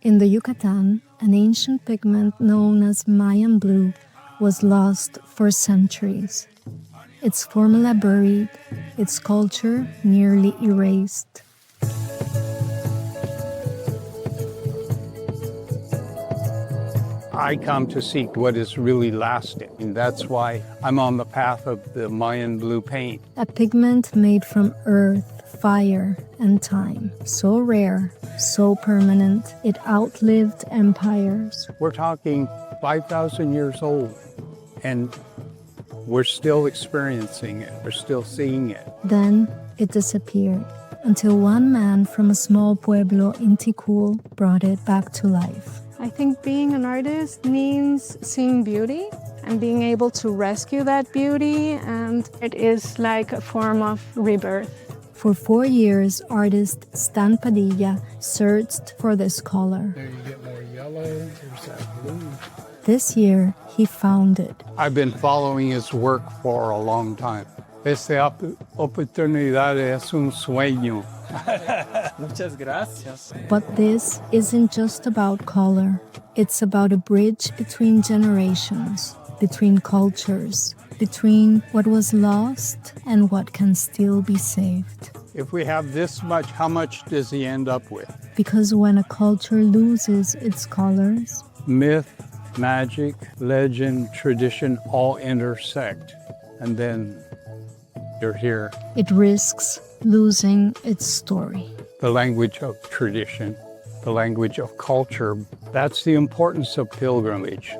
In the Yucatan, an ancient pigment known as Mayan blue was lost for centuries. Its formula buried, its culture nearly erased. I come to seek what is really lasting, and that's why I'm on the path of the Mayan blue paint. A pigment made from earth, fire, and time. So rare, so permanent, it outlived empires. We're talking 5,000 years old, and we're still experiencing it. We're still seeing it. Then it disappeared, until one man from a small pueblo in Tikul brought it back to life. I think being an artist means seeing beauty and being able to rescue that beauty, and it is like a form of rebirth. For 4 years, artist Stan Padilla searched for this color. There you get more yellow, there's that blue. This year, he found it. I've been following his work for a long time. Esta oportunidad es un sueño. Muchas gracias. But this isn't just about color. It's about a bridge between generations, between cultures, between what was lost and what can still be saved. If we have this much, how much does he end up with? Because when a culture loses its colors, Myth, magic, legend, tradition all intersect, and then you're here. it risks losing its story. The language of tradition, the language of culture, that's the importance of pilgrimage.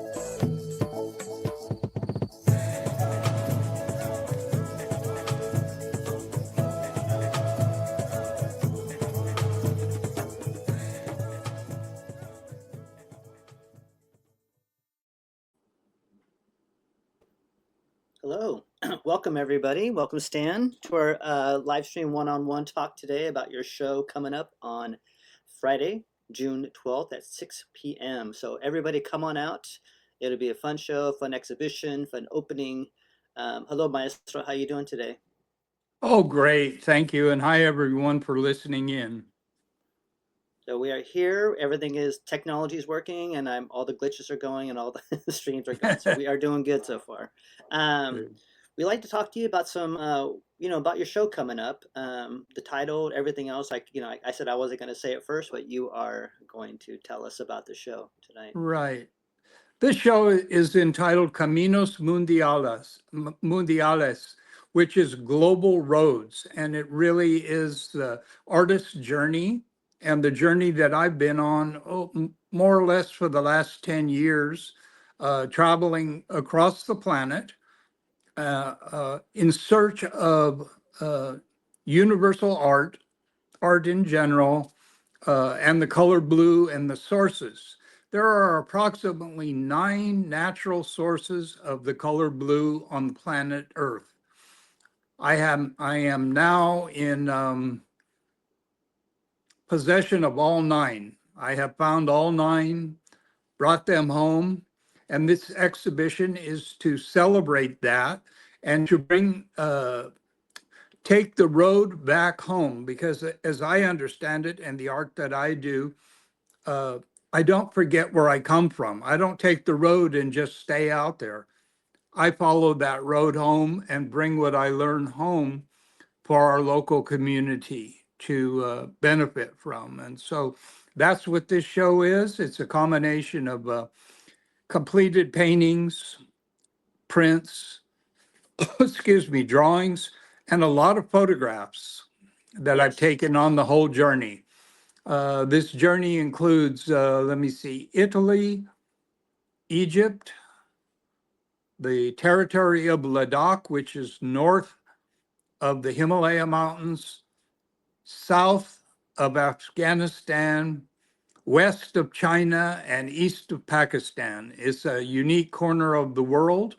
Hello, welcome everybody. Welcome Stan to our live stream one-on-one talk today about your show coming up on Friday, June 12th at 6 p.m. So everybody come on out. It'll be a fun show, fun exhibition, fun opening. Hello, Maestro. How you doing today? Oh, great. Thank you. And hi, everyone, for listening in. So we are here. Everything is, technology is working, and all the glitches are going, and all the streams are going. So we are doing good so far. We like to talk to you about some, about your show coming up. The title, everything else. I said I wasn't going to say it first, but you are going to tell us about the show tonight. Right. This show is entitled Caminos Mundiales, which is global roads. And it really is the artist's journey and the journey that I've been on more or less for the last 10 years, traveling across the planet in search of universal art in general, and the color blue and the sources. There are approximately 9 natural sources of the color blue on the planet Earth. I am now in possession of all 9. I have found all 9, brought them home, and this exhibition is to celebrate that and to take the road back home, because as I understand it and the art that I do, I don't forget where I come from. I don't take the road and just stay out there. I follow that road home and bring what I learn home for our local community to benefit from. And so that's what this show is. It's a combination of completed paintings, prints, drawings, and a lot of photographs that I've taken on the whole journey. This journey includes, Italy, Egypt, the territory of Ladakh, which is north of the Himalaya Mountains, south of Afghanistan, west of China, and east of Pakistan. It's a unique corner of the world.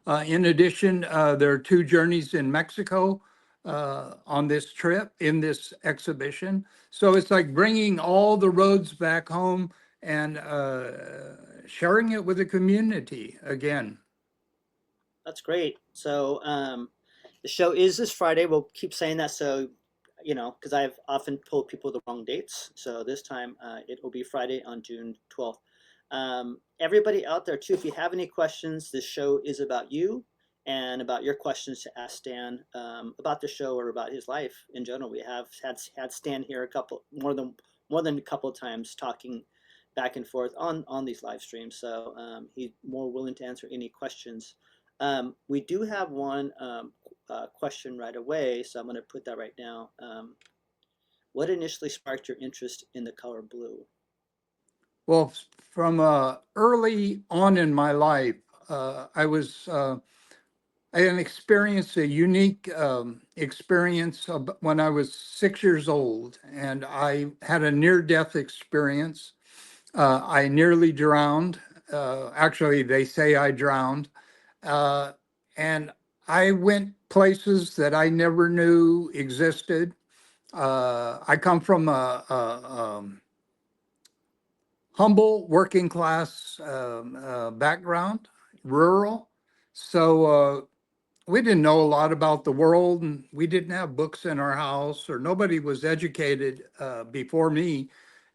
In addition, there are 2 journeys in Mexico on this trip, in this exhibition. So it's like bringing all the roads back home and sharing it with the community again. That's great. So the show is this Friday. We'll keep saying that. So because I've often told people the wrong dates. So this time it will be Friday on June 12th. Everybody out there too, if you have any questions, this show is about you and about your questions to ask Stan about the show or about his life in general. We have had Stan here a couple more than a couple of times talking back and forth on these live streams. So he's more willing to answer any questions. We do have one question right away, so I'm going to put that right now. What initially sparked your interest in the color blue? Well, from early on in my life, I had experienced a unique experience when I was 6 years old, and I had a near-death experience. I nearly drowned. Actually, they say I drowned. Uh, and I went places that I never knew existed. I come from a humble working class background, rural. So we didn't know a lot about the world, and we didn't have books in our house, or nobody was educated before me.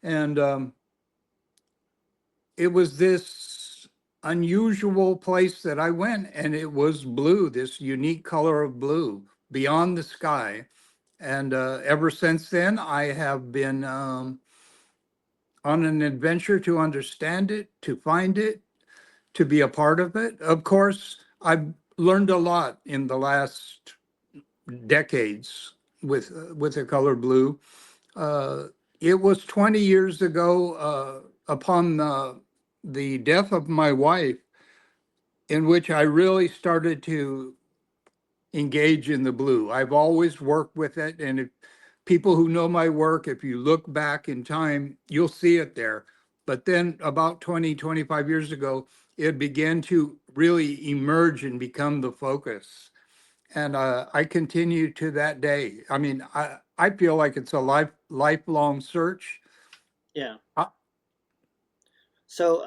And it was this unusual place that I went, and it was blue, this unique color of blue beyond the sky. And ever since then, I have been on an adventure to understand it, to find it, to be a part of it. Of course, I've learned a lot in the last decades with the color blue. Uh, it was 20 years ago, upon the death of my wife, in which I really started to engage in the blue. I've always worked with it, and if people who know my work, if you look back in time, you'll see it there. But then about 20, 25 years ago, it began to really emerge and become the focus. And I continue to that day. I mean, I feel like it's a lifelong search. Yeah. Uh, So,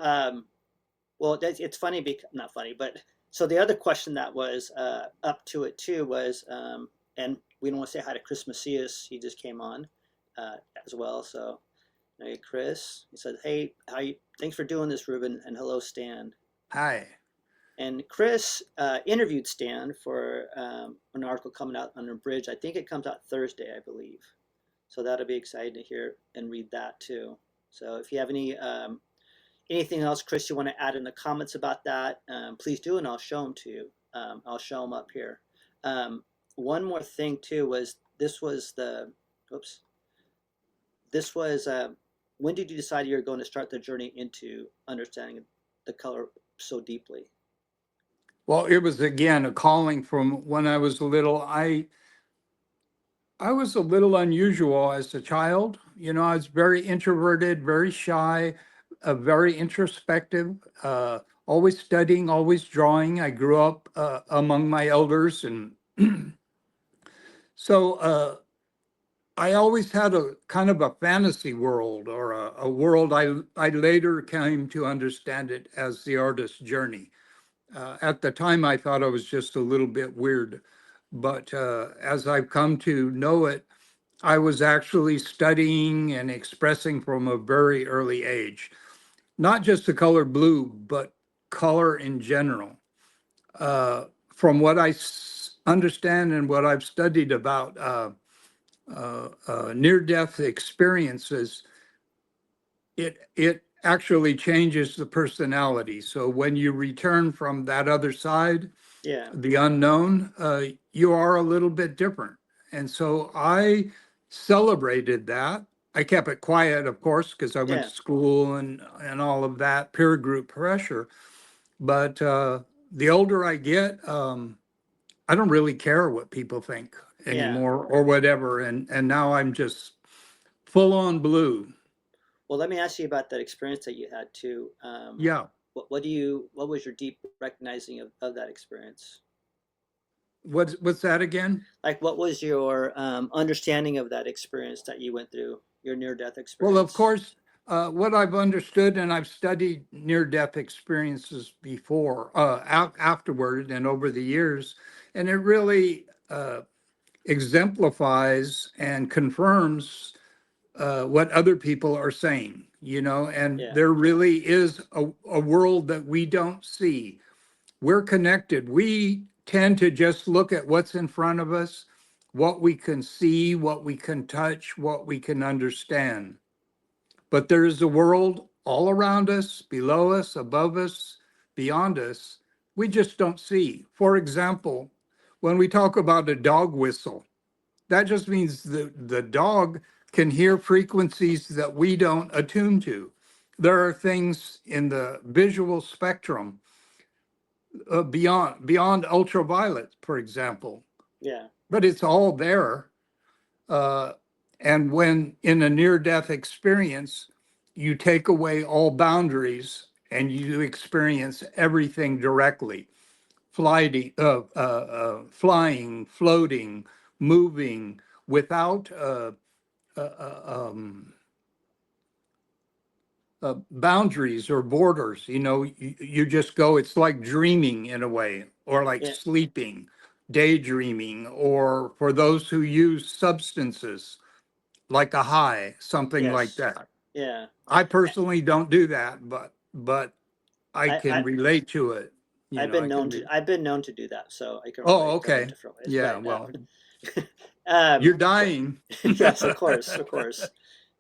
well, it's funny, because not funny, but so the other question that was up to it too was, and we don't want to say hi to Chris Macias. He just came on as well. So, hey, Chris, he said, "Hey, thanks for doing this, Ruben, and hello, Stan." Hi. And Chris interviewed Stan for an article coming out on a bridge. I think it comes out Thursday, I believe. So that'll be exciting to hear and read that too. So if you have anything else, Chris, you want to add in the comments about that, please do, and I'll show them to you. I'll show them up here. One more thing too was this was when did you decide you were going to start the journey into understanding the color so deeply? Well, it was again a calling from when I was little. I was a little unusual as a child. You know, I was very introverted, very shy, very introspective, always studying, always drawing. I grew up among my elders, and so I always had a kind of a fantasy world, or a world I later came to understand it as the artist's journey. At the time, I thought I was just a little bit weird, but as I've come to know it, I was actually studying and expressing from a very early age, not just the color blue, but color in general. From what I understand and what I've studied about near-death experiences, it actually changes the personality. So when you return from that other side, Yeah, the unknown, you are a little bit different. And so I celebrated that. I kept it quiet, of course, because I went yeah, to school and all of that peer group pressure. But the older I get, I don't really care what people think yeah. anymore or whatever. And now I'm just full on blue. Well, let me ask you about that experience that you had too. Yeah. What was your deep recognizing of that experience? What's that again? Like, what was your understanding of that experience that you went through, your near-death Well, of experience? course, what I've understood, and I've studied near-death experiences before, afterward, and over the years, and it really exemplifies and confirms what other people are saying, and Yeah. there really is a world that we don't see. We're connected. We tend to just look at what's in front of us, what we can see, what we can touch, what we can understand. But there is a world all around us, below us, above us, beyond us, we just don't see. For example, when we talk about a dog whistle, that just means the dog can hear frequencies that we don't attune to. There are things in the visual spectrum beyond ultraviolet, for example, Yeah. but it's all there. Uh, and when in a near-death experience, you take away all boundaries and you experience everything directly. Flying, floating, moving without uh, uh, um, boundaries or borders. You just go, it's like dreaming in a way, or like Yeah. sleeping, daydreaming, or for those who use substances, like a high, something like Yes. that. Yeah. I personally don't do that, but I I, can I relate to it. I can be. I've been known to do that, so I can Oh, relate in okay. different ways. Yeah, But well, you're so dying. yes, of course, of course.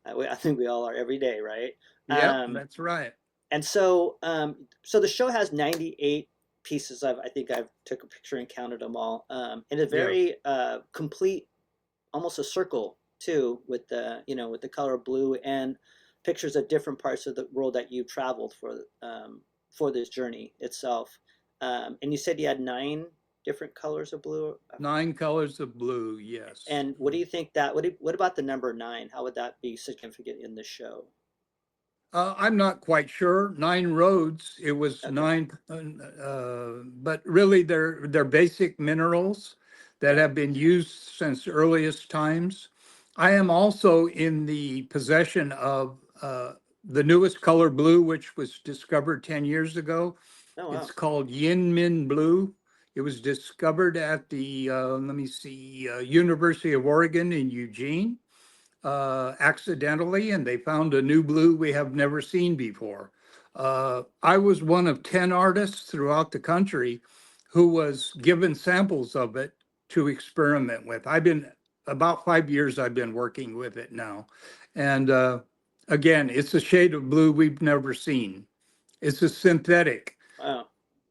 I think we all are every day, right? Yep, Um, that's right. and so the show has 98 pieces. I think I've took a picture and counted them all. And a Yeah, very complete, almost a circle too, with with the color blue and pictures of different parts of the world that you traveled for this journey itself. And you said you had 9 different colors of blue. 9 colors of blue. Yes. And what do you think that? What about the number 9? How would that be significant in the show? I'm not quite sure. 9 roads. It was Okay. nine, but really they're basic minerals that Yeah. have been used since earliest times. I am also in the possession of the newest color blue, which was discovered 10 years ago. Oh It's wow. called Yin Min Blue. It was discovered at the, let me see, University of Oregon in Eugene accidentally, and they found a new blue we have never seen before. I was one of 10 artists throughout the country who was given samples of it to experiment with. About 5 years I've been working with it now. And again, it's a shade of blue we've never seen. It's a synthetic. Wow.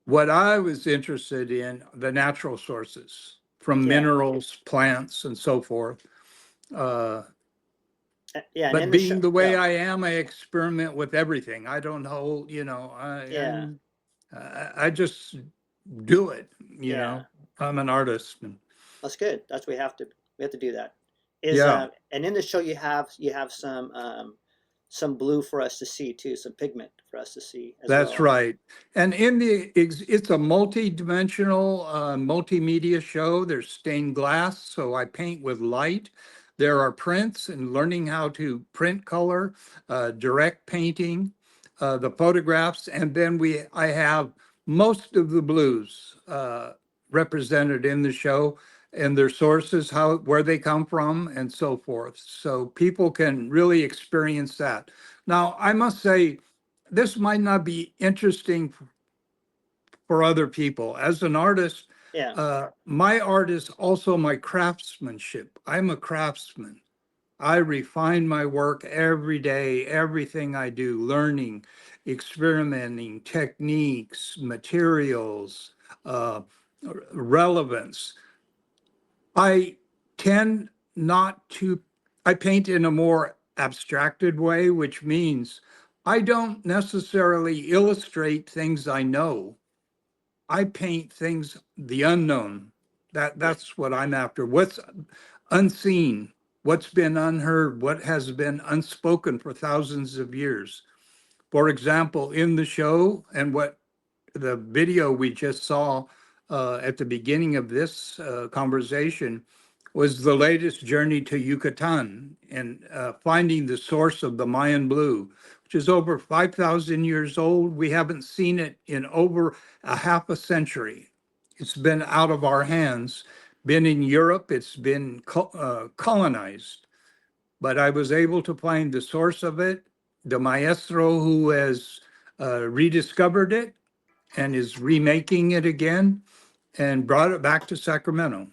What I was interested in, the natural sources from Yeah. minerals, plants, and so forth. Uh, Yeah. And but in the show, being the way yeah, I am, I experiment with everything. I don't hold, yeah, I just do it. yeah. I'm an artist. And That's good. That's we have to do that. Is yeah, and in the show you have some blue for us to see too, some pigment for us to see as that's well. right. And it's a multi-dimensional multimedia show. There's stained glass, so I paint with light. There are prints and learning how to print color, direct painting, the photographs, and then I have most of the blues represented in the show and their sources, where they come from, and so forth. So people can really experience that. Now, I must say, this might not be interesting for other people. As an artist, Yeah. my art is also my craftsmanship. I'm a craftsman. I refine my work every day, everything I do, learning, experimenting, techniques, materials, uh, relevance. I tend not to, I paint in a more abstracted way, which means I don't necessarily illustrate things I know. I paint things, the unknown. Yeah. That's what I'm after. What's unseen, what's been unheard, what has been unspoken for thousands of years. For example, in the show and what the video we just saw at the beginning of this conversation was the latest journey to Yucatan and finding the source of the Mayan blue, which is over 5,000 years old. We haven't seen it in over a half a century. It's been out of our hands been in Europe. It's been colonized, but I was able to find the source of it, the maestro who has rediscovered it and is remaking it again and brought it back to Sacramento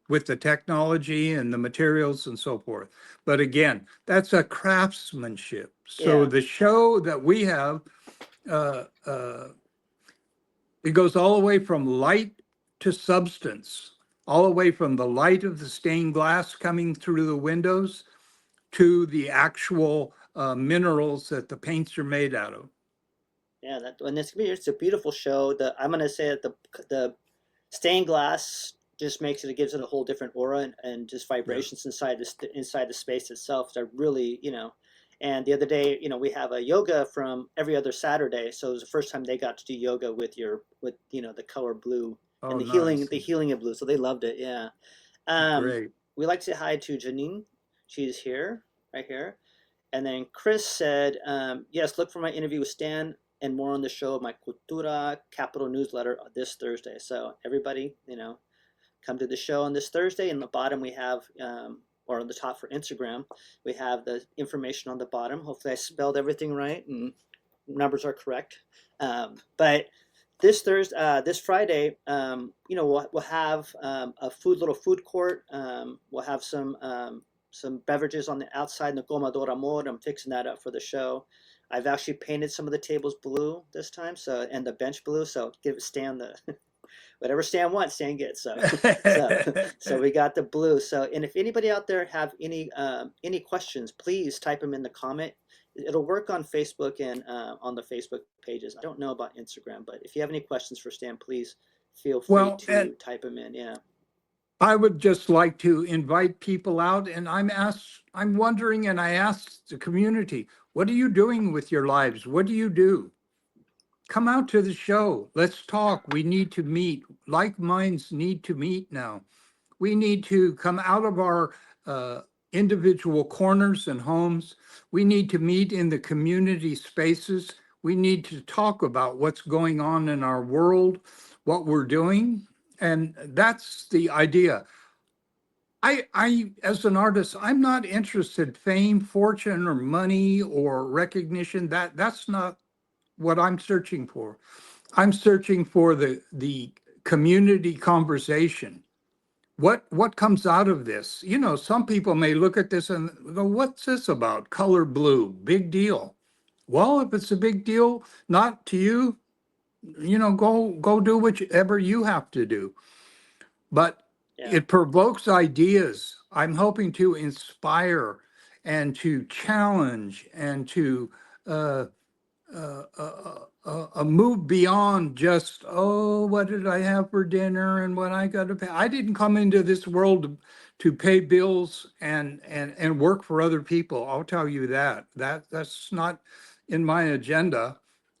with the technology and the materials and so forth. But again, that's a craftsmanship. So Yeah. the show that we have, uh, uh, it goes all the way from light to substance, all the way from the light of the stained glass coming through the windows to the actual minerals that the paints are made out of. Yeah, that and it's a beautiful show. I'm gonna say that the stained glass just makes it gives it a whole different aura and just Yeah. vibrations inside the space itself that really And the other day, we have a yoga from every other Saturday, so it was the first time they got to do yoga with the color blue and Oh, the nice. healing of blue. So they loved it. Yeah. Um, Great. we like to say hi to Janine. She's here, right here. And then Chris said, yes, look for my interview with Stan and more on the show, my Cultura Capital newsletter this Thursday. So everybody, come to the show on this Thursday. In the bottom, we have, or on the top for Instagram, we have the information on the bottom. Hopefully I spelled everything right and numbers are correct. But this Friday, we'll have a little food court. We'll have some beverages on the outside in the Gomador Amor. I'm fixing that up for the show. I've actually painted some of the tables blue this time, and the bench blue. So give Stan the whatever Stan wants, Stan gets. So we got the blue. So, and if anybody out there have any questions, please type them in the comment. It'll work on Facebook and on the Facebook pages. I don't know about Instagram, but if you have any questions for Stan, please feel free Well, to and type them in. Yeah. I would just like to invite people out, and I'm wondering, and I asked the community, what are you doing with your lives? What do you do? Come out to the show. Let's talk. We need to meet. Like minds need to meet now. We need to come out of our individual corners and homes. We need to meet in the community spaces. We need to talk about what's going on in our world, what we're doing. And that's the idea. As an artist, I'm not interested fame, fortune, or money or recognition. That's not what I'm searching for. I'm searching for the community conversation. What comes out of this? Some people may look at this and go, "What's this about? Color blue, big deal." Well, if it's a big deal, not to you, go do whatever you have to do. But Yeah. it provokes ideas. I'm hoping to inspire and to challenge and to uh, move beyond just, oh, what did I have for dinner and what I got to pay. I didn't come into this world to pay bills and work for other people. I'll tell you that's not in my agenda.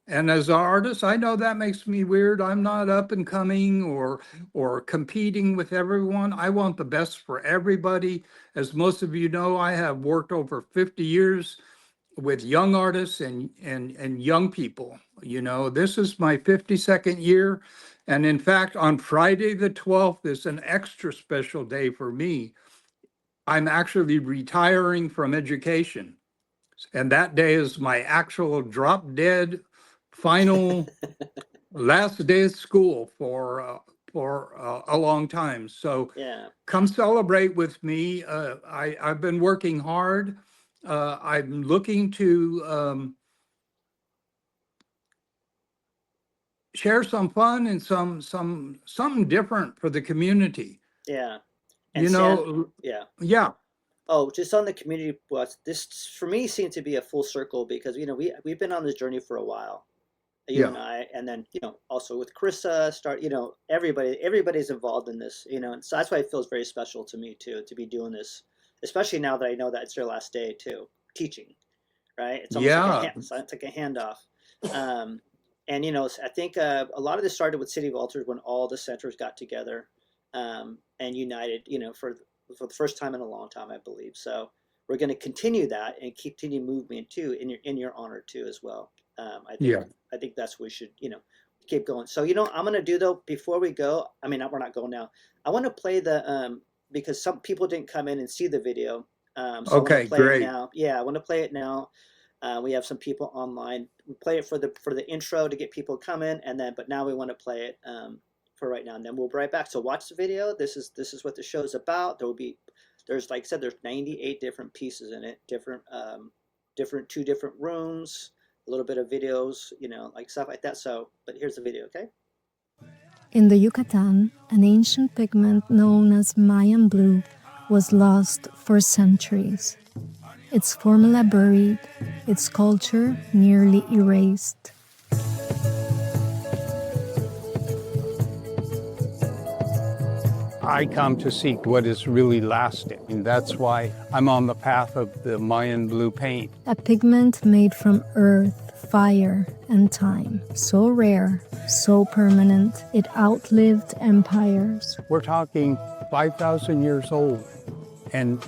And as an artist, I know that makes me weird. I'm not up and coming or competing with everyone. I want the best for everybody. As most of you know, I have worked over 50 years with young artists and young people. This is my 52nd year. And in fact, on Friday the 12th is an extra special day for me. I'm actually retiring from education. And that day is my actual drop dead final last day of school for a long time. So Yeah. come celebrate with me. I've been working hard. I'm looking to share some fun and something different for the community. Yeah. And You Stan, know, yeah. yeah, Oh, just on the community bus, this for me seemed to be a full circle because we've been on this journey for a while, you and yeah, I, and then also with Carissa, everybody's involved in this, and so that's why it feels very special to me too to be doing this, especially now that I know that it's your last day too, teaching, right? It's almost like yeah, it's like a handoff, um, and I think a lot of this started with City of Altars when all the centers got together and united, for the first time in a long time, I believe. So we're going to continue that and continue movement too in your honor too as well. I think yeah. I think that's what we should keep going. So, you know, I'm gonna do though before we go. I mean, we're not going now. I want to play the because some people didn't come in and see the video. So I want to Okay, play it great. now. Yeah, I want to play it now. We have some people online. We play it for the intro to get people coming, and then but now we want to play it for right now, and then we'll be right back. So watch the video. This is what the show is about. There's like I said, there's 98 different pieces in it, different 2 different rooms, a little bit of videos, you know, like stuff like that. So, but here's the video, okay? In the Yucatan, an ancient pigment known as Mayan blue was lost for centuries. Its formula buried, its culture nearly erased. I come to seek what is really lasting, and that's why I'm on the path of the Mayan blue paint. A pigment made from earth, fire, and time. So rare, so permanent, it outlived empires. We're talking 5,000 years old, and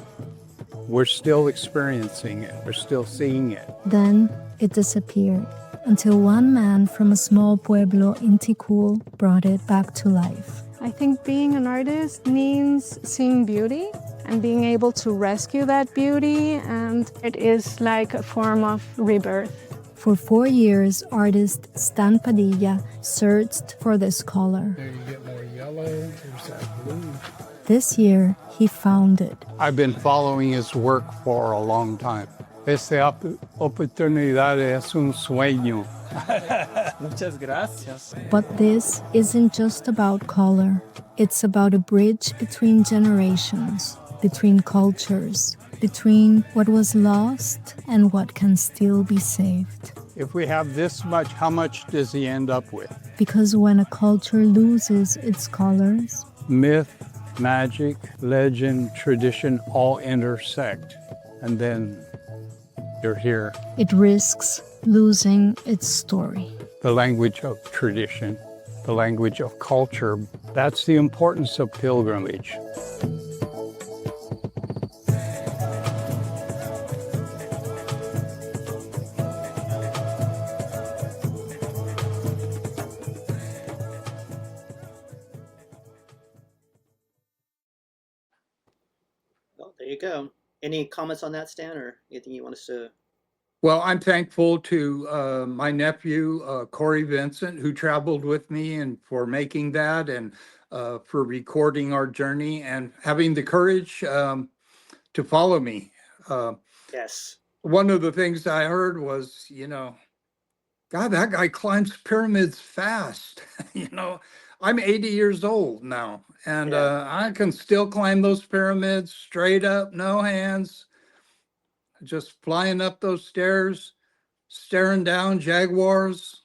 we're still experiencing it. We're still seeing it. Then it disappeared, until one man from a small pueblo in Tikul brought it back to life. I think being an artist means seeing beauty and being able to rescue that beauty, and it is like a form of rebirth. For 4 years, artist Stan Padilla searched for this color. There you get more yellow, there's that blue. This year, he found it. I've been following his work for a long time. Esta oportunidad es un sueño. Muchas gracias. But this isn't just about color. It's about a bridge between generations, between cultures, between what was lost and what can still be saved. If we have this much, how much does he end up with? Because when a culture loses its colors, Myth, magic, legend, tradition all intersect. And then you're here. it risks losing its story. The language of tradition, the language of culture. That's the importance of pilgrimage. Well, there you go. Any comments on that, Stan, or anything you want us to? Well, I'm thankful to my nephew, Corey Vincent, who traveled with me and for making that and for recording our journey and having the courage to follow me. Yes. One of the things I heard was, God, that guy climbs pyramids fast. I'm 80 years old now, and I can still climb those pyramids straight up, no hands, just flying up those stairs, staring down jaguars,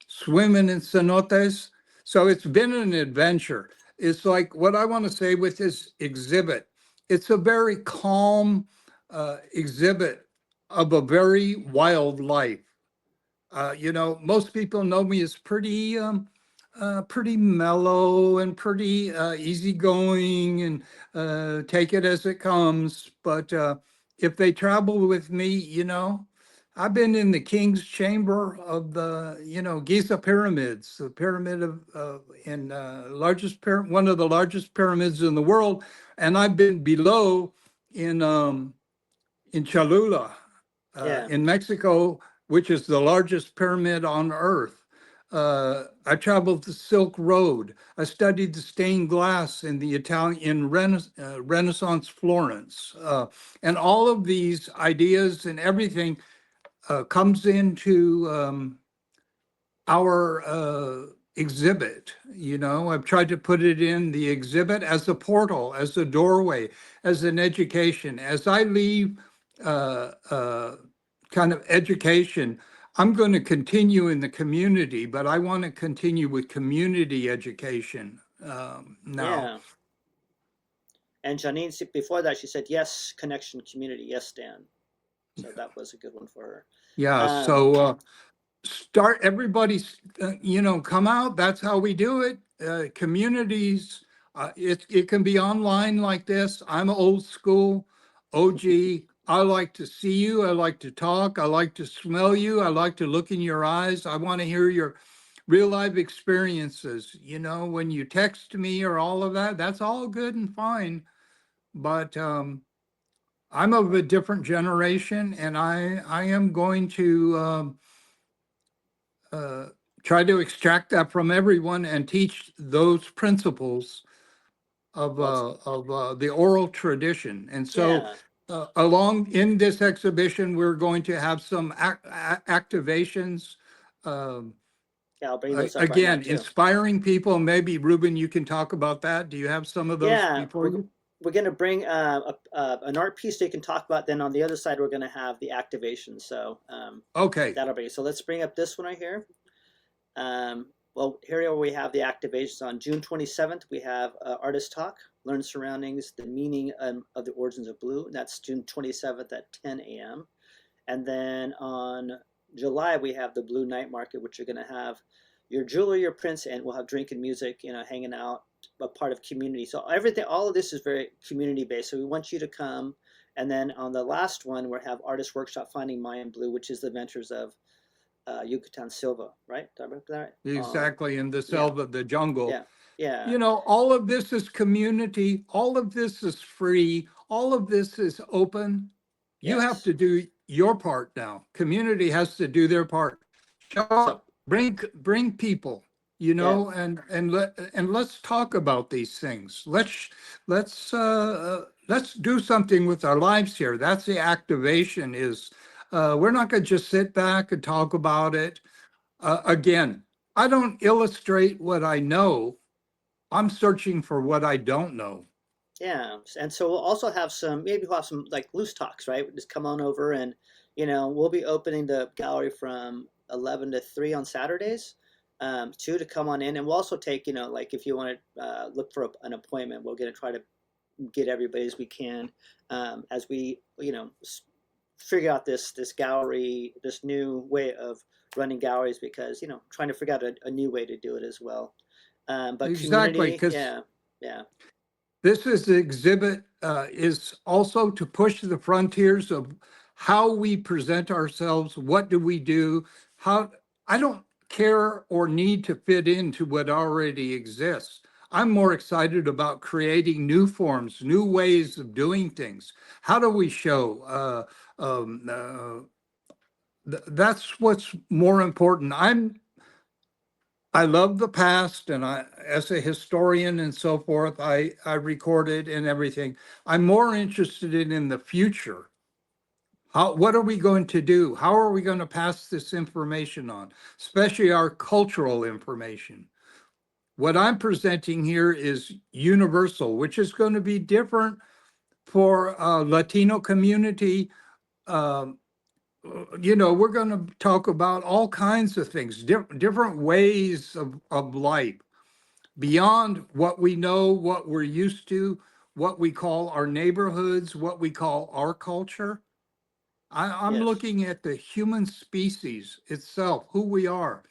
swimming in cenotes. So it's been an adventure. It's like what I want to say with this exhibit. It's a very calm exhibit of a very wild life. Most people know me as pretty mellow and pretty easygoing and take it as it comes. But if they travel with me, I've been in the king's chamber of the, Giza pyramids, the pyramid one of the largest pyramids in the world, and I've been below in Cholula, in Mexico, which is the largest pyramid on earth. I traveled the Silk Road. I studied the stained glass in the Italian Renaissance Florence. And all of these ideas and everything comes into our exhibit. I've tried to put it in the exhibit as a portal, as a doorway, as an education. As I leave kind of education, I'm going to continue in the community, but I want to continue with community education now. Yeah. And Janine, before that, she said, yes, connection, community. Yes, Stan. So that was a good one for her. Yeah. So start, everybody, come out. That's how we do it. Communities, it can be online like this. I'm old school, OG. I like to see you. I like to talk. I like to smell you. I like to look in your eyes. I want to hear your real life experiences. You know, when you text me or all of that, that's all good and fine. But I'm of a different generation, and I am going to uh, try to extract that from everyone and teach those principles Well, of the oral tradition. And so, yeah, along in this exhibition, we're going to have some activations. Um, yeah, I'll bring those up right now Again, too. inspiring people. Maybe Ruben, you can talk about that. Do you have some of those Yeah, before you? we're going to bring an art piece they can talk about. Then on the other side, we're going to have the activation. So Okay. that'll be. So let's bring up this one right here. Well, here we have the activations on June 27th. We have Artist Talk, Learn Surroundings, the Meaning of the Origins of Blue. And that's June 27th at 10 a.m. And then on July, we have the Blue Night Market, which you're going to have your jewelry, your prints, and we'll have drink and music, hanging out, a part of community. So everything, all of this is very community based. So we want you to come. And then on the last one, we'll have Artist Workshop Finding Mayan Blue, which is the Ventures of Yucatan Silva, right? Did I remember that right? Exactly, in the Yeah, selva, the jungle. yeah, yeah, You know, all of this is community, all of this is free, all of this is open. You have yes. to do your part now. Community has to do their part. Show So, up, bring people, yeah, and let's talk about these things. Let's do something with our lives here. That's the activation is we're not going to just sit back and talk about it. Again, I don't illustrate what I know. I'm searching for what I don't know. yeah. And so we'll also have maybe we'll have some like loose talks, right? Just come on over and, we'll be opening the gallery from 11 to 3 on Saturdays, to come on in. And we'll also take, like if you want to look for an appointment, we're going to try to get everybody as we can, as we, figure out this gallery, this new way of running galleries, because trying to figure out a new way to do it as well. But Exactly, community, because yeah, yeah, this is the exhibit is also to push the frontiers of how we present ourselves. What do we do? How I don't care or need to fit into what already exists. I'm more excited about creating new forms, new ways of doing things. How do we show? That's what's more important. I love the past, and as a historian and so forth, I recorded and everything. I'm more interested in the future. What are we going to do? How are we going to pass this information on, especially our cultural information? What I'm presenting here is universal, which is going to be different for Latino community. Um, we're going to talk about all kinds of things, different ways of life beyond what we know, what we're used to, what we call our neighborhoods, what we call our culture. I'm yes, looking at the human species itself, who we are.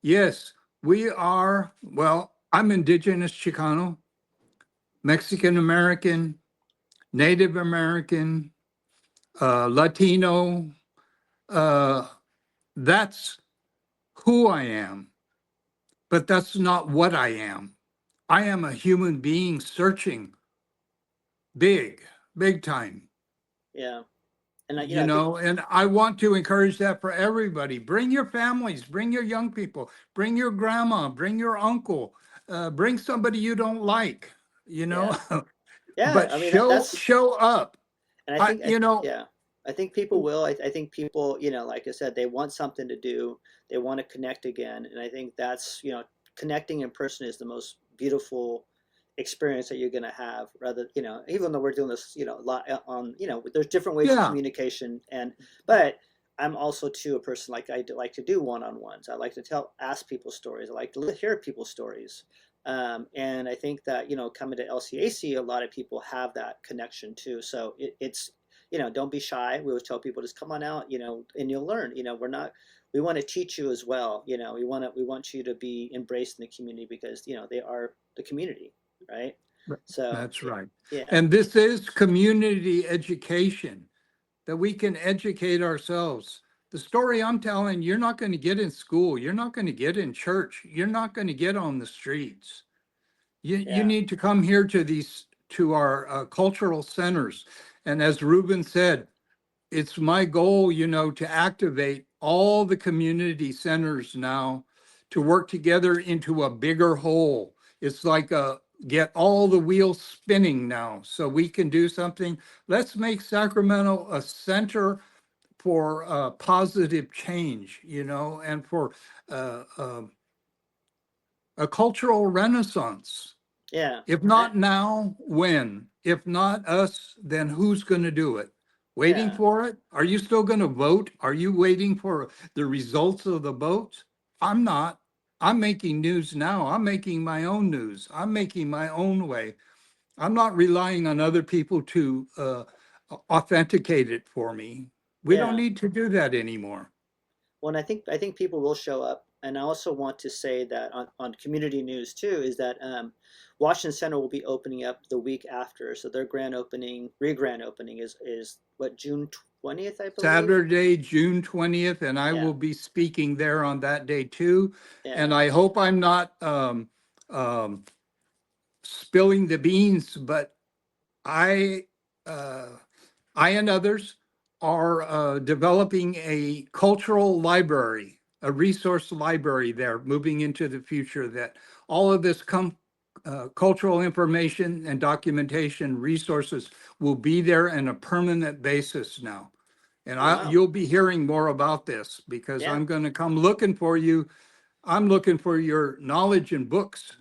Yes, we are, well, I'm indigenous Chicano, Mexican American, Native American, Latino. Uh, that's who I am, but that's not what I am. I am a human being searching big, big time. yeah. And You I think, know, and I want to encourage that for everybody. Bring your families, bring your young people, bring your grandma, bring your uncle, bring somebody you don't like, you know, yeah, yeah. but I mean that's, show up. and I think, You know, yeah, I think people will. I think people, like I said, they want something to do. They want to connect again, and I think that's, connecting in person is the most beautiful experience that you're going to have. Rather, even though we're doing this, a lot on, there's different ways of yeah, communication, but I'm also too a person like like to do one-on-ones. I like to ask people stories. I like to hear people's stories. And I think that, coming to LCAC, a lot of people have that connection too. So it's, don't be shy. We always tell people, just come on out, and you'll learn. We want to teach you as well. We want you to be embraced in the community, because, they are the community, right? So that's right. yeah, And this is community education, that we can educate ourselves. The story I'm telling, you're not going to get in school. You're not going to get in church. You're not going to get on the streets. You Yeah. need to come here to our cultural centers. And as Ruben said, it's my goal, to activate all the community centers now to work together into a bigger whole. It's like get all the wheels spinning now so we can do something. Let's make Sacramento a center for positive change, and for uh, uh, a cultural renaissance. Yeah. If not now, when? If not us, then who's going to do it? Waiting Yeah. for it? Are you still going to vote? Are you waiting for the results of the vote? I'm not. I'm making news now. I'm making my own news. I'm making my own way. I'm not relying on other people to authenticate it for me. We don't Yeah. need to do that anymore. Well, and I think people will show up. And I also want to say that on community news too is that Washington Center will be opening up the week after. So their grand opening is what, June 20th, I believe. Saturday, June 20th, and I Yeah. will be speaking there on that day too. And Yeah. I hope I'm not um, spilling the beans, but I, uh, I and others are developing a cultural library, a resource library there, moving into the future, that all of this cultural information and documentation resources will be there on a permanent basis now. And Oh, wow. you'll be hearing more about this because Yeah. I'm going to come looking for you. I'm looking for your knowledge and books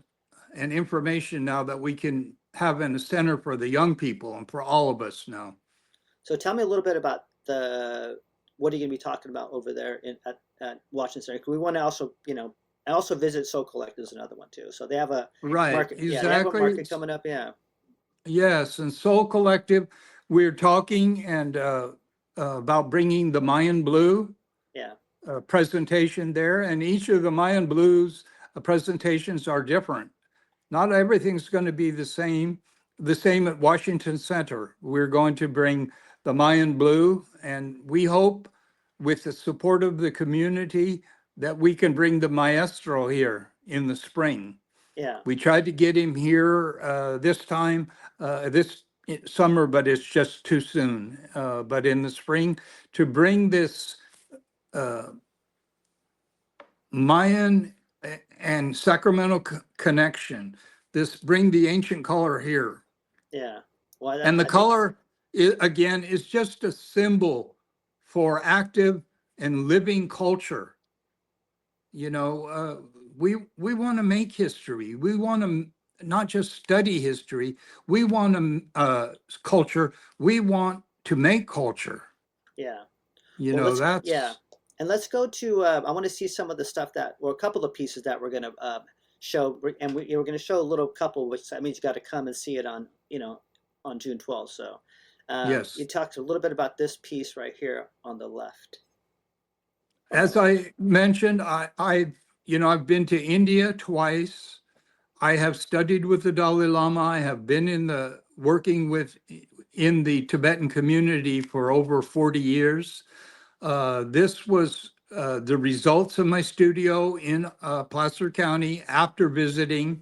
and information now that we can have in a center for the young people and for all of us now. So tell me a little bit about what are you going to be talking about over there at Washington Center? 'Cause we want to also, and also visit Soul Collective is another one too. So they have a Right, market. Yeah, they have a exactly. market coming up. Yeah. Yes, and Soul Collective, we're talking and about bringing the Mayan Blue Yeah. presentation there, and each of the Mayan Blues presentations are different. Not everything's going to be the same at Washington Center. We're going to bring the Mayan Blue, and we hope with the support of the community that we can bring the Maestro here in the spring. Yeah. We tried to get him here this time, this summer, but it's just too soon. But in the spring, to bring this Mayan and Sacramento connection, bring the ancient color here. Yeah. Well, And the I think, color, again, is just a symbol for active and living culture. We want to make history. We want to not just study history. We want to culture. We want to make culture. yeah. Well, That's yeah. And let's go to, I want to see some of the stuff a couple of pieces that we're going to show. And we're going to show a little couple, which that means you got to come and see it on June 12th. So yes. you talked a little bit about this piece right here on the left. As I mentioned, I've been to India twice. I have studied with the Dalai Lama. I have been working in the Tibetan community for over 40 years. This was the results of my studio in Placer County after visiting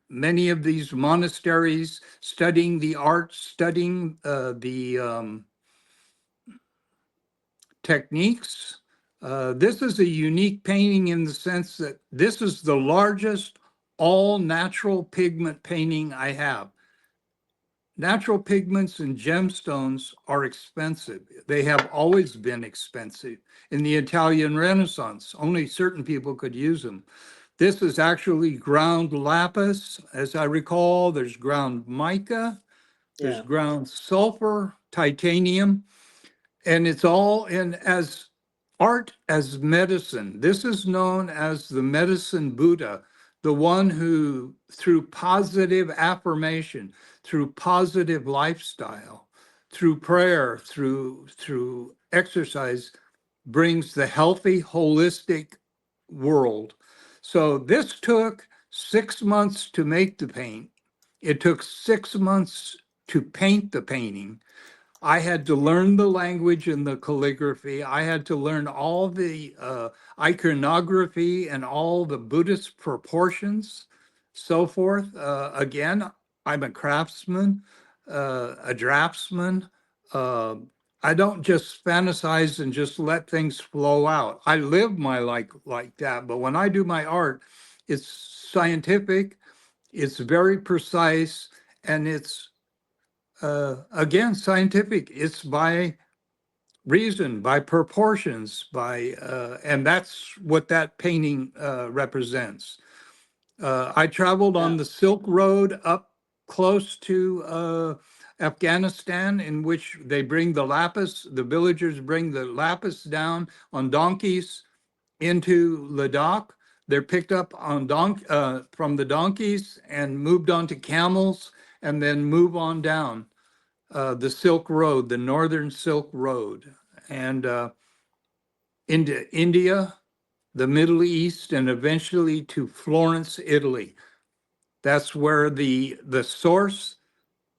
many of these monasteries, studying the arts, studying the techniques. This is a unique painting in the sense that this is the largest all natural pigment painting I have. Natural pigments and gemstones are expensive. They have always been expensive. In the Italian Renaissance, only certain people could use them. This is actually ground lapis, as I recall. There's ground mica, there's ground sulfur, titanium, and it's all in as art as medicine. This is known as the medicine Buddha, the one who, through positive affirmation, through positive lifestyle, through prayer, through exercise, brings the healthy, holistic world. So this took 6 months to make the paint. It took 6 months to paint the painting. I had to learn the language and the calligraphy. I had to learn all the iconography and all the Buddhist proportions, so forth. Again, I'm a craftsman, a draftsman. Uh, I don't just fantasize and just let things flow out. I live my life like that. But when I do my art, it's scientific, it's very precise, and it's again scientific. It's by reason, by proportions, and that's what that painting represents. I traveled Yeah. on the Silk Road up close to Afghanistan, in which they bring the lapis, the villagers bring the lapis down on donkeys into Ladakh. They're picked up on from the donkeys and moved onto camels and then move on down the Silk Road, the Northern Silk Road, and into India, the Middle East, and eventually to Florence, Italy. That's where the source,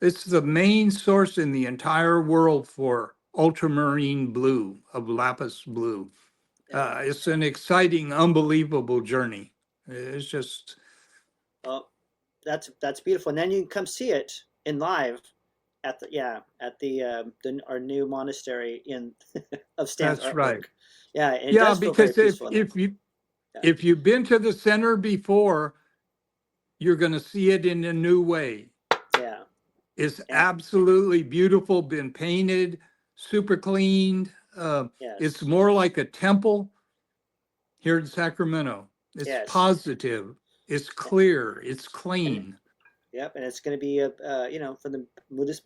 it's the main source in the entire world for ultramarine blue, of lapis blue. Yeah. It's an exciting, unbelievable journey. It's just, Well, that's beautiful. And then you can come see it in live at the our new monastery in of Stan's that's right. artwork. Yeah, and it Yeah, does feel very because if peaceful in there. if you Yeah. if you've been to the center before, you're going to see it in a new way. Yeah. It's And absolutely beautiful, been painted, super cleaned. It's yes. more like a temple here in Sacramento. It's Yes. positive, it's A- clear, it's And clean. yep, and it's going to be from the Buddhist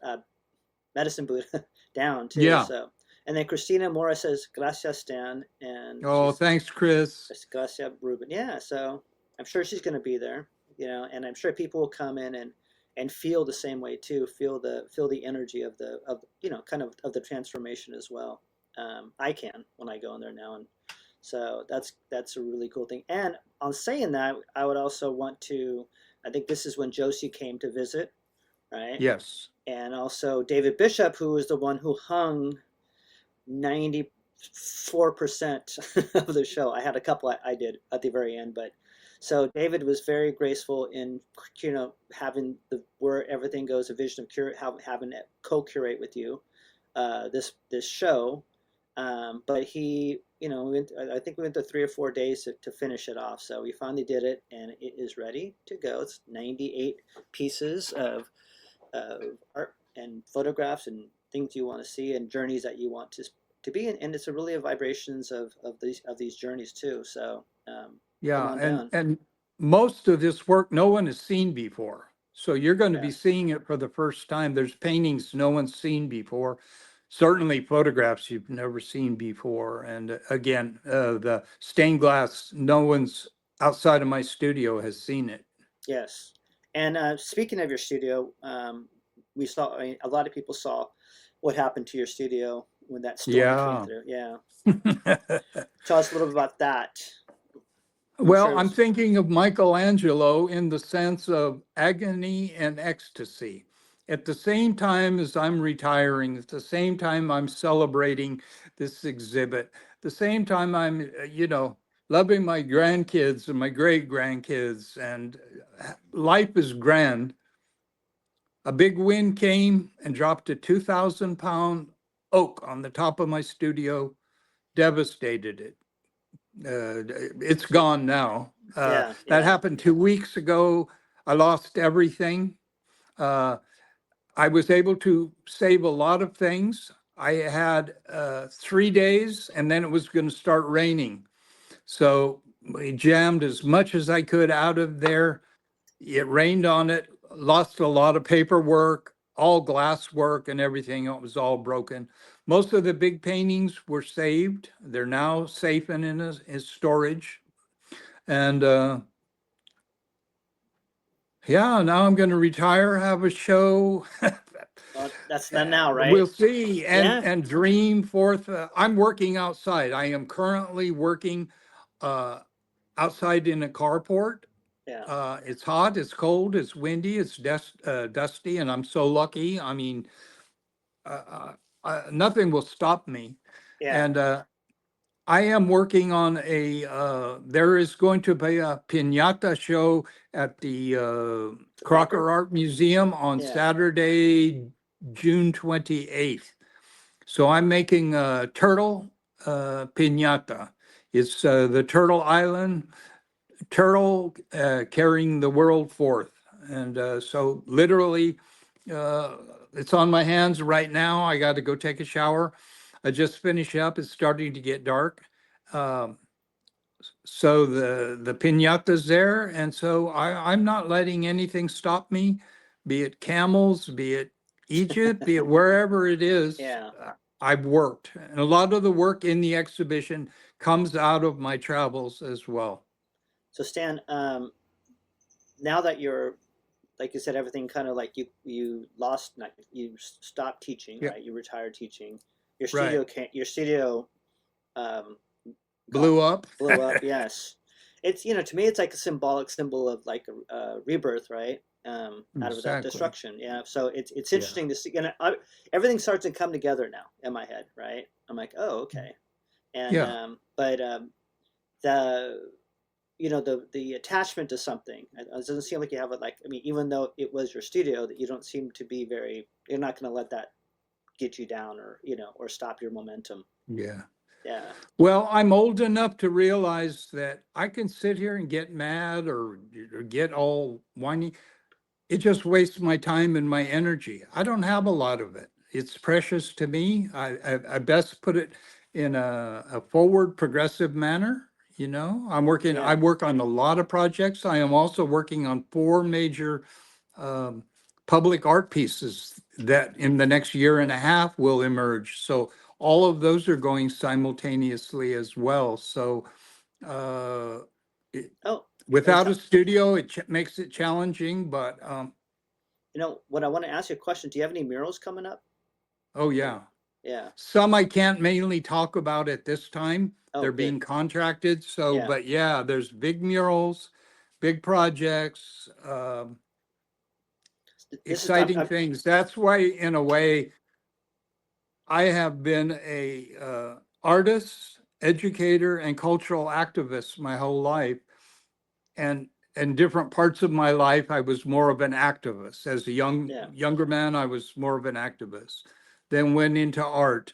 medicine Buddha down too. Yeah. So, and then Christina Mora says gracias Stan, and Oh, she's thanks, Chris. gracias Ruben. Yeah, so I'm sure she's going to be there. And I'm sure people will come in and feel the same way too. Feel the energy of the of kind of the transformation as well. I can when I go in there now, and so that's a really cool thing. And on saying that, I would also want to. I think this is when Josie came to visit, right? Yes. And also David Bishop, who was the one who hung 94% of the show. I had a couple I did at the very end, but so David was very graceful in having the where everything goes, a vision of having it co-curate with you this show. But he, I think we went to 3 or 4 days to finish it off. So we finally did it, and it is ready to go. It's 98 pieces of art and photographs and things you want to see and journeys that you want to be in. And it's really a vibrations of these journeys too. So come Yeah, on and down. and most of this work no one has seen before. So you're going to be Yeah. seeing it for the first time. There's paintings no one's seen before, certainly photographs you've never seen before. And again, the stained glass, no one's outside of my studio has seen it. Yes. And speaking of your studio, we saw, a lot of people saw what happened to your studio when that storm came Yeah. through. Yeah. Tell us a little bit about that. I'm sure Well, it I'm was, thinking of Michelangelo in the sense of agony and ecstasy. At the same time as I'm retiring, at the same time I'm celebrating this exhibit, the same time I'm, loving my grandkids and my great grandkids, and life is grand. A big wind came and dropped a 2,000-pound oak on the top of my studio, devastated it. It's gone now. yeah, That yeah, happened 2 weeks ago. I lost everything. Uh, I was able to save a lot of things. I had 3 days and then it was going to start raining. So we jammed as much as I could out of there. It rained on it, lost a lot of paperwork, all glass work and everything. It was all broken. Most of the big paintings were saved. They're now safe and in storage. And yeah, now I'm going to retire, have a show. well, that's done now, right? We'll see, and Yeah, dream forth. I'm working outside. I am currently working uh, outside in a carport. yeah, It's hot, it's cold, it's windy, it's dusty, and I'm so lucky. I mean, nothing will stop me. Yeah. And I am working on there is going to be a piñata show at the The Crocker Crocker? Art Museum on Yeah. Saturday, June 28th. So I'm making a turtle piñata. It's the Turtle Island turtle carrying the world forth. And so literally, uh, it's on my hands right now. I got to go take a shower. I just finished up. It's starting to get dark. Um, so the piñata's there, and so I'm not letting anything stop me, be it camels, be it Egypt, be it wherever it is. Yeah. I've worked, and a lot of the work in the exhibition comes out of my travels as well. So Stan, now that you're, like you said, everything kind of like you lost, not, you stopped teaching, Yeah, right? You retired teaching. right. Your studio um, got Blew up. blew up. Yes, it's, to me it's like a symbol of like a rebirth, right? Out of that Exactly. destruction. Yeah. So it's Yeah. interesting to see. Everything starts to come together now in my head, right? I'm like, oh, okay. And Yeah. the the attachment to something, it doesn't seem like you have it. Like, I mean, even though it was your studio, that you don't seem to be very. You're not going to let that get you down, or or stop your momentum. Yeah. Yeah. Well, I'm old enough to realize that I can sit here and get mad or get all whiny. It just wastes my time and my energy. I don't have a lot of it. It's precious to me. I best put it in a forward progressive manner. I Yeah. work on a lot of projects. I am also working on four major um, public art pieces that in the next year and a half will emerge. So all of those are going simultaneously as well. So uh, it, Oh, and without a studio, it makes it challenging, but what I want to ask you a question. Do you have any murals coming up? oh Or, yeah. yeah. Some I can't mainly talk about at this time. Oh, They're good. being contracted. So, Yeah. but yeah, there's big murals, big projects, This is I'm, exciting I'm things. That's why, in a way, I have been a artist, educator, and cultural activist my whole life. And in different parts of my life, I was more of an activist. As a yeah. younger man, I was more of an activist. Then went into art,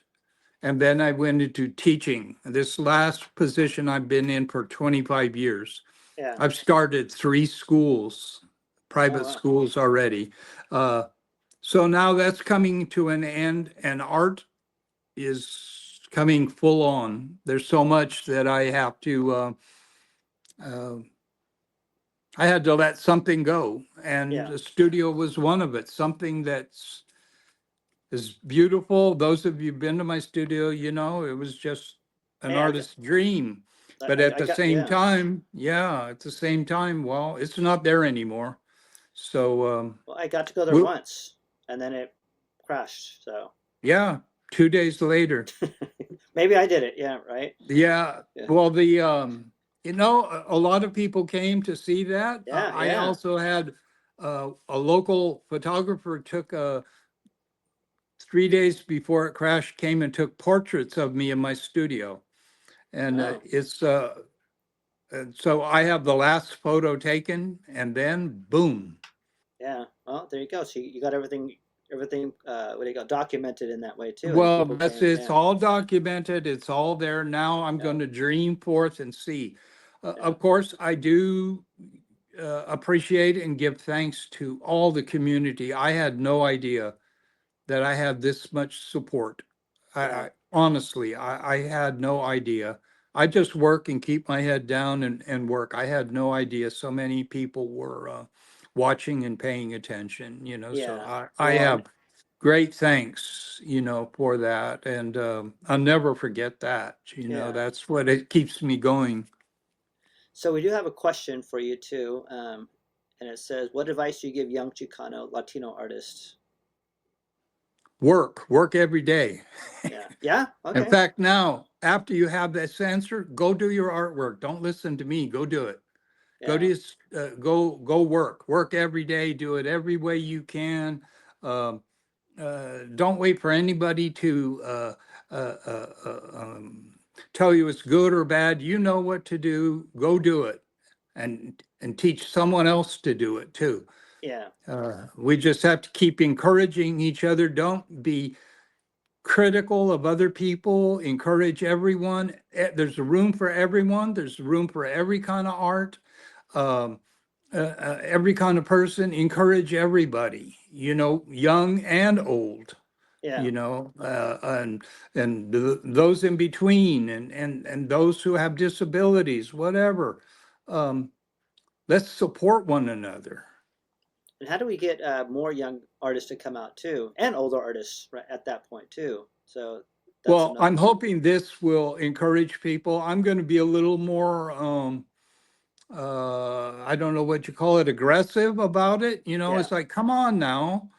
and then I went into teaching. This last position I've been in for 25 years. Yeah. I've started three schools, Oh private wow. schools already. Uh, so now that's coming to an end, and art is coming full on. There's so much that uh, I had to let something go, and Yeah. the studio was one of it. Something that's is beautiful. Those of you who've been to my studio, it was just an Hey, artist's dream. But at I the got same yeah. time, yeah, at the same time, well, it's not there anymore. So, Well, I got to go there we'll, once, and then it crashed. So yeah, 2 days later. maybe I did it. Yeah. Right. Yeah, Yeah. well, a lot of people came to see that. Yeah. I Yeah. also had a local photographer took 3 days before it crashed, came and took portraits of me in my studio. And Oh. and so I have the last photo taken, and then boom. Yeah. Well, there you go. So you got everything. What do you go? Documented in that way too, and Well, people that's came. it's Yeah. all documented. It's all there. Now I'm Yeah. going to dream forth and see. Yeah. Of course, I do appreciate and give thanks to all the community. I had no idea that I had this much support. Yeah. I honestly, I had no idea. I just work and keep my head down and work. I had no idea so many people were watching and paying attention, so Yeah. I Well, have great thanks, for that. And I'll never forget that, yeah. that's what it keeps me going. So we do have a question for you too, and it says, "What advice do you give young Chicano Latino artists?" Work every day. Yeah. Yeah. In Okay. fact, now, after you have this answer, go do your artwork. Don't listen to me. Go do it. Go Yeah. to go work every day. Do it every way you can. Um, don't wait for anybody to tell you it's good or bad. You know what to do. Go do it, and teach someone else to do it too. Yeah. We just have to keep encouraging each other. Don't be critical of other people. Encourage everyone. There's a room for everyone. There's room for every kind of art. Um, every kind of person. Encourage everybody. Young and old. Yeah. And those in between, and those who have disabilities, whatever. Let's support one another. And how do we get more young artists to come out too, and older artists right at that point too? So that's Well, I'm another. hoping this will encourage people. I'm going to be a little more, I don't know what you call it, aggressive about it. Yeah. It's like, come on now,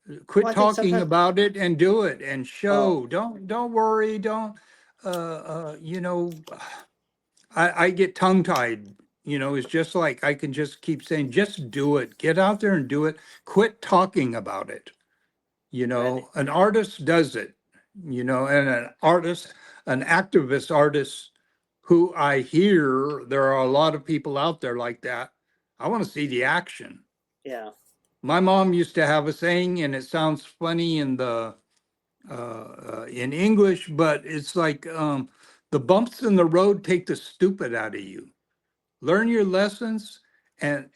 Well, quit I think talking sometimes. about it and do it and Oh, show. Don't worry. Don't, uh, you know, I get tongue tied. It's just like I can just keep saying, just do it. Get out there and do it. Quit talking about it. right. An artist does it, and an activist artist who I hear there are a lot of people out there like that. I want to see the action. Yeah. My mom used to have a saying, and it sounds funny in English, but it's like the bumps in the road take the stupid out of you. Learn your lessons, and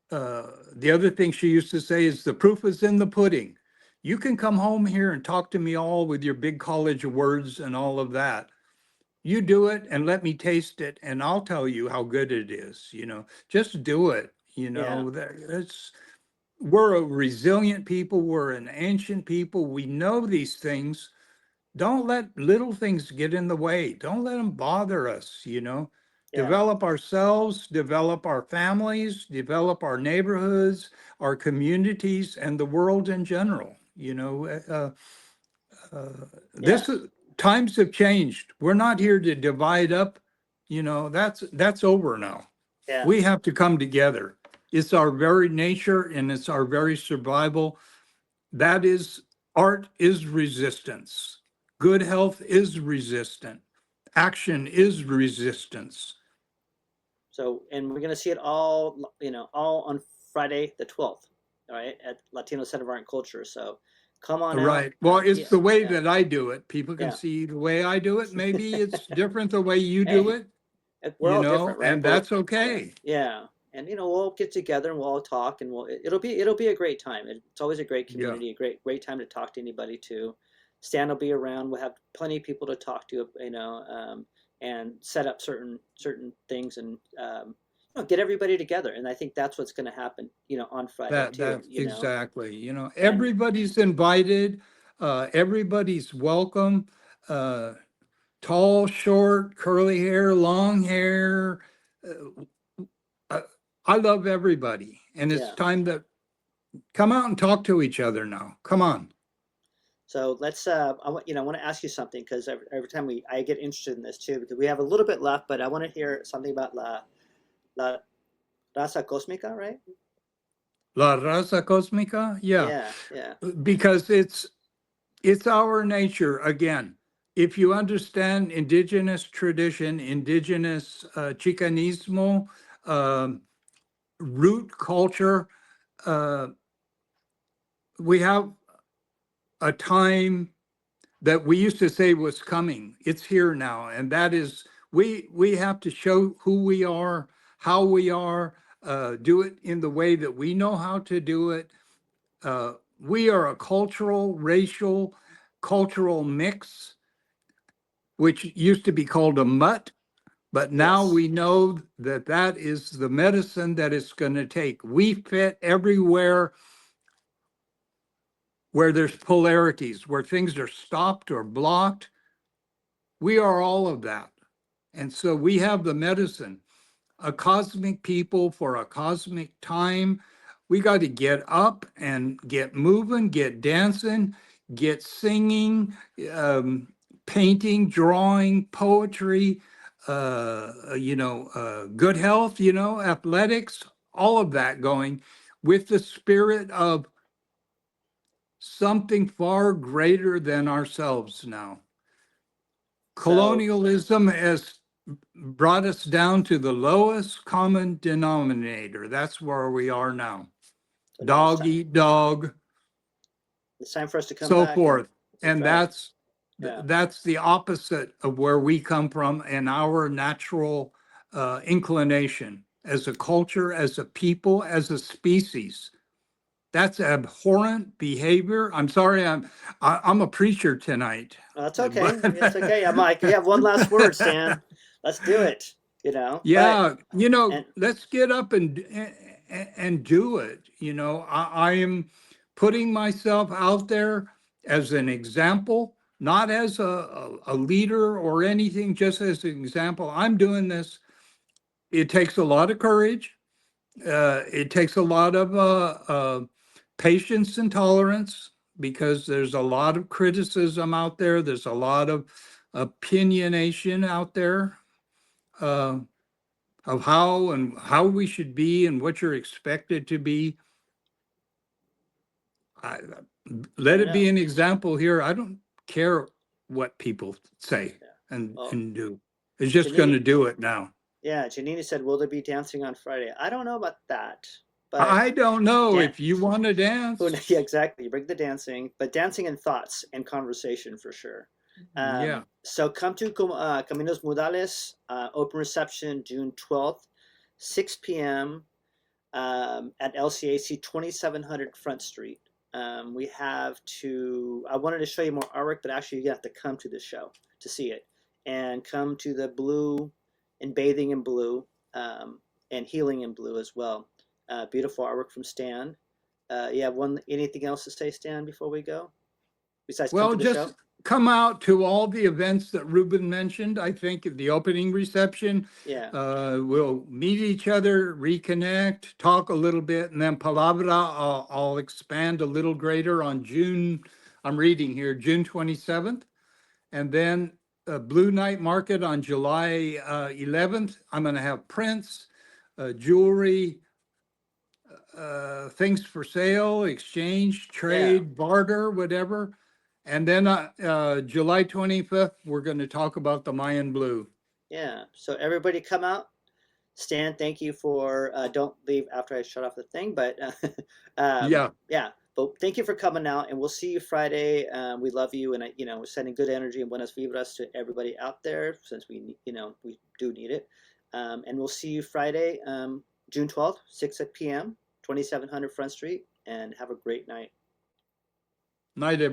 the other thing she used to say is the proof is in the pudding. You can come home here and talk to me all with your big college words and all of that. You do it and let me taste it, and I'll tell you how good it is. Just do it. Yeah. We're a resilient people. We're an ancient people. We know these things. Don't let little things get in the way. Don't let them bother us. Yeah. Develop ourselves, develop our families, develop our neighborhoods, our communities, and the world in general. Yeah. This is Times have changed. We're not here to divide up. That's over now. Yeah. We have to come together. It's our very nature and it's our very survival. That is, art is resistance. Good health is resistant. Action is resistance. So, and we're gonna see it all on Friday the 12th, all right, at Latino Center of Art and Culture. So, come on out. Right. Well, Yeah. it's the way Yeah. that I do it. People can Yeah. see the way I do it. Maybe it's different the way you do Hey, it, we're all different, right? and that's okay. Yeah. And we'll get together and we'll all talk, and it'll be a great time. It's always a great Yeah. community, a great time to talk to anybody too. Stan will be around. We'll have plenty of people to talk to, and set up certain things, and get everybody together. And I think that's what's going to happen, on Friday too. That's exactly. And Everybody's invited. Everybody's welcome. Tall, short, curly hair, long hair. I, I love everybody, and it's yeah. time to come out and talk to each other now. Come on. So let's. I want to ask you something, because every time I get interested in this too, because we have a little bit left, but I want to hear something about la raza cósmica, right? La raza cósmica, yeah, Yeah. Yeah. because it's our nature again. If you understand indigenous tradition, indigenous Chicanismo, um, root culture, uh, we have a time that we used to say was coming. It's here now, and that is we have to show who we are, how we are, do it in the way that we know how to do it. We are a cultural mix, which used to be called a mutt, but now Yes. we know that that is the medicine that it's going to take. We fit everywhere where there's polarities, where things are stopped or blocked. We are all of that. And so we have the medicine, a cosmic people for a cosmic time. We got to get up and get moving, get dancing, get singing, painting, drawing, poetry, good health, athletics, all of that going with the spirit of something far greater than ourselves now. So Colonialism has brought us down to the lowest common denominator. That's where we are now. so now Dog eat dog, it's time for us to come so back. forth. That's And right. Yeah. that's the opposite of where we come from and our natural inclination as a culture, as a people, as a species. That's abhorrent behavior. I'm sorry, I'm a preacher tonight. Oh, that's okay. But It's okay. I'm like, you have one last word, Stan. Let's do it. You know. yeah, And let's get up and do it. I am putting myself out there as an example, not as a leader or anything, just as an example. I'm doing this. It takes a lot of courage. It takes a lot of patience and tolerance because there's a lot of criticism out there. There's a lot of opinionation out there. Of how we should be and what you're expected to be. I, let I it be know. an example here. I don't care what people say Yeah. and Well, do. It's just going to Janine, do it now. yeah, Janina said, "Will there be dancing on Friday?" I don't know about that, but I don't know dan- if you want to dance. yeah, exactly. You bring the dancing, but dancing and thoughts and conversation for sure. Yeah. So come to Caminos Modales, open reception June 12th, 6 p.m. At LCAC 2700 Front Street. We have to, I wanted to show you more artwork, but actually you have to come to the show to see it. And come to the blue and bathing in blue and healing in blue as well. Beautiful artwork from Stan. You have anything else to say, Stan, before we go? Besides come Well, to the show? just come out to all the events that Ruben mentioned. I think at the opening reception, Yeah. we'll meet each other, reconnect, talk a little bit, and then Palabra, I'll expand a little greater on June, I'm reading here, June 27th. And then Blue Night Market on July 11th. I'm going to have prints, jewelry, things for sale, exchange, trade, barter, whatever. And then July 25th, we're going to talk about the Mayan blue. Yeah. So everybody come out. Stan, thank you for, don't leave after I shut off the thing, but Yeah. yeah. But thank you for coming out, and we'll see you Friday. We love you, and we're sending good energy and buenas vibras to everybody out there, since we we do need it. And we'll see you Friday, June 12th, 6 p.m., 2700 Front Street, and have a great night. Night, everybody.